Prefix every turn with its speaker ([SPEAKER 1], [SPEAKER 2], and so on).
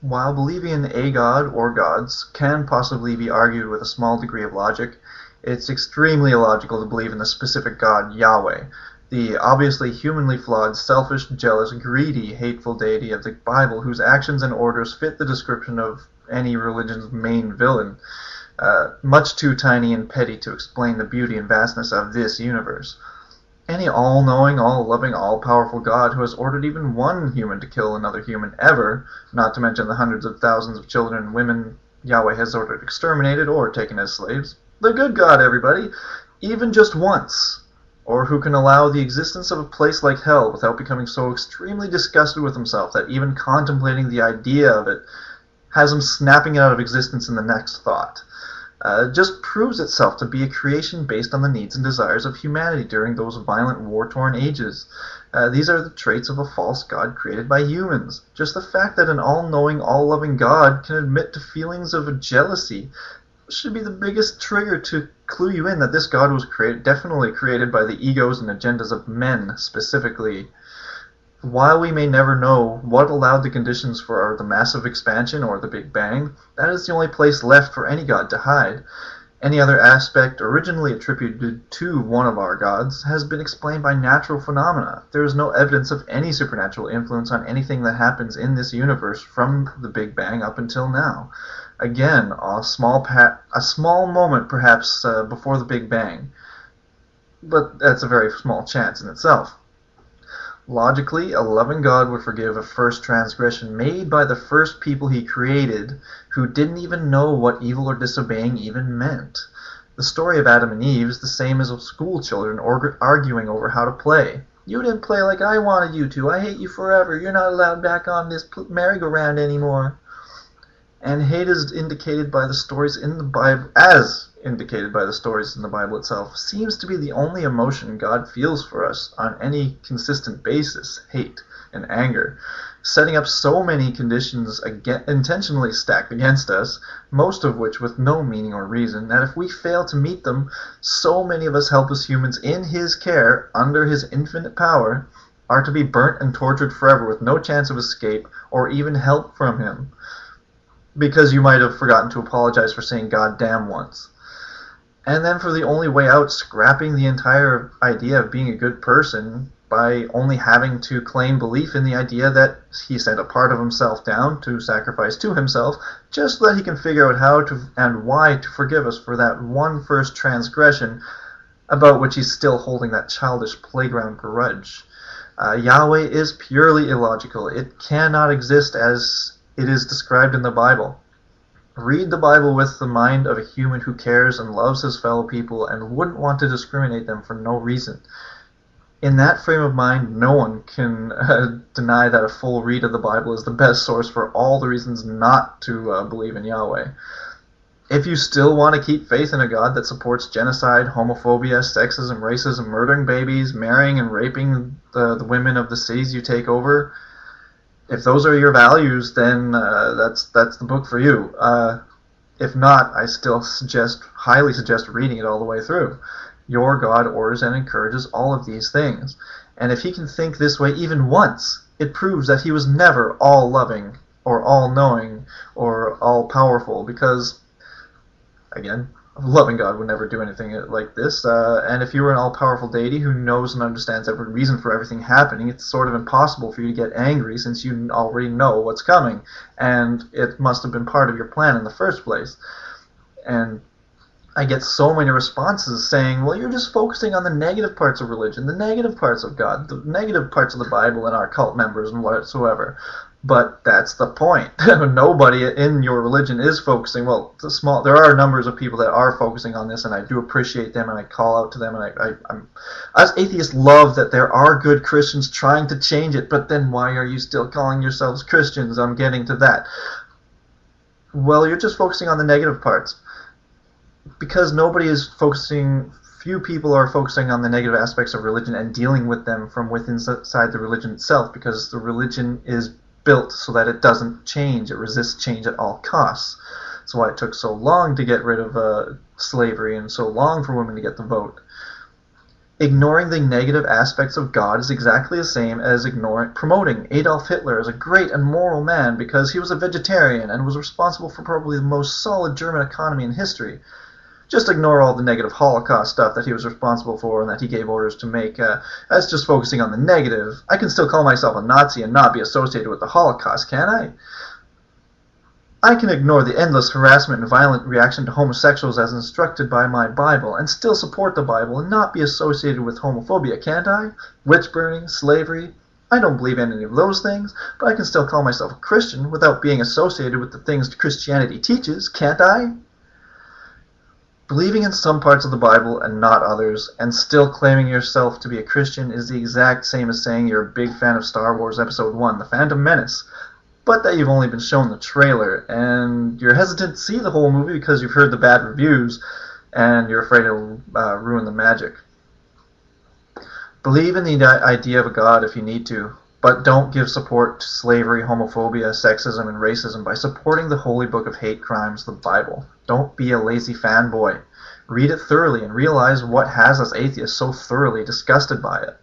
[SPEAKER 1] While believing in a god or gods can possibly be argued with a small degree of logic, it's extremely illogical to believe in the specific god Yahweh, the obviously humanly flawed, selfish, jealous, greedy, hateful deity of the Bible whose actions and orders fit the description of any religion's main villain, much too tiny and petty to explain the beauty and vastness of this universe. Any all-knowing, all-loving, all-powerful God who has ordered even one human to kill another human ever, not to mention the hundreds of thousands of children and women Yahweh has ordered exterminated or taken as slaves. The good God, everybody, even just once. Or who can allow the existence of a place like hell without becoming so extremely disgusted with himself that even contemplating the idea of it has him snapping it out of existence in the next thought. Just proves itself to be a creation based on the needs and desires of humanity during those violent, war-torn ages. These are the traits of a false God created by humans. Just the fact that an all-knowing, all-loving God can admit to feelings of jealousy should be the biggest trigger to clue you in that this God was definitely created by the egos and agendas of men, specifically. While we may never know what allowed the conditions for the massive expansion or the Big Bang, that is the only place left for any god to hide. Any other aspect originally attributed to one of our gods has been explained by natural phenomena. There is no evidence of any supernatural influence on anything that happens in this universe from the Big Bang up until now. Again, a small moment perhaps before the Big Bang, but that's a very small chance in itself. Logically, a loving God would forgive a first transgression made by the first people he created who didn't even know what evil or disobeying even meant. The story of Adam and Eve is the same as of school children arguing over how to play. You didn't play like I wanted you to. I hate you forever. You're not allowed back on this merry-go-round anymore. And hate is indicated by the stories in the Bible, as indicated by the stories in the Bible itself, seems to be the only emotion God feels for us on any consistent basis, hate and anger, setting up so many conditions intentionally stacked against us, most of which with no meaning or reason, that if we fail to meet them, so many of us helpless humans in his care, under his infinite power, are to be burnt and tortured forever with no chance of escape or even help from him. Because you might have forgotten to apologize for saying God damn once. And then for the only way out, scrapping the entire idea of being a good person by only having to claim belief in the idea that he sent a part of himself down to sacrifice to himself, just so that he can figure out how to and why to forgive us for that one first transgression about which he's still holding that childish playground grudge. Yahweh is purely illogical. It cannot exist as it is described in the Bible. Read the Bible with the mind of a human who cares and loves his fellow people and wouldn't want to discriminate them for no reason. In that frame of mind, no one can deny that a full read of the Bible is the best source for all the reasons not to believe in Yahweh. If you still want to keep faith in a God that supports genocide, homophobia, sexism, racism, murdering babies, marrying and raping the women of the cities you take over, if those are your values, then that's the book for you. If not, I still highly suggest reading it all the way through. Your God orders and encourages all of these things. And if he can think this way even once, it proves that he was never all-loving or all-knowing or all-powerful, because, again, a loving God would never do anything like this. And if you were an all-powerful deity who knows and understands every reason for everything happening, it's sort of impossible for you to get angry since you already know what's coming. And it must have been part of your plan in the first place. And I get so many responses saying, well, you're just focusing on the negative parts of religion, the negative parts of God, the negative parts of the Bible and our cult members and whatsoever. But that's the point. Nobody in your religion is focusing. Well, there are numbers of people that are focusing on this, and I do appreciate them, and I call out to them. And as atheists, love that there are good Christians trying to change it. But then why are you still calling yourselves Christians? I'm getting to that. Well, you're just focusing on the negative parts, because few people are focusing on the negative aspects of religion and dealing with them from inside the religion itself, because the religion is built so that it doesn't change. It resists change at all costs. That's why it took so long to get rid of slavery and so long for women to get the vote. Ignoring the negative aspects of God is exactly the same as promoting Adolf Hitler as a great and moral man because he was a vegetarian and was responsible for probably the most solid German economy in history. Just ignore all the negative Holocaust stuff that he was responsible for and that he gave orders to make. That's just focusing on the negative. I can still call myself a Nazi and not be associated with the Holocaust, can't I? I can ignore the endless harassment and violent reaction to homosexuals as instructed by my Bible and still support the Bible and not be associated with homophobia, can't I? Witch burning, slavery. I don't believe in any of those things, but I can still call myself a Christian without being associated with the things Christianity teaches, can't I? Believing in some parts of the Bible and not others, and still claiming yourself to be a Christian is the exact same as saying you're a big fan of Star Wars Episode 1, The Phantom Menace, but that you've only been shown the trailer, and you're hesitant to see the whole movie because you've heard the bad reviews, and you're afraid it'll ruin the magic. Believe in the idea of a God if you need to, but don't give support to slavery, homophobia, sexism, and racism by supporting the holy book of hate crimes, the Bible. Don't be a lazy fanboy. Read it thoroughly and realize what has us atheists so thoroughly disgusted by it.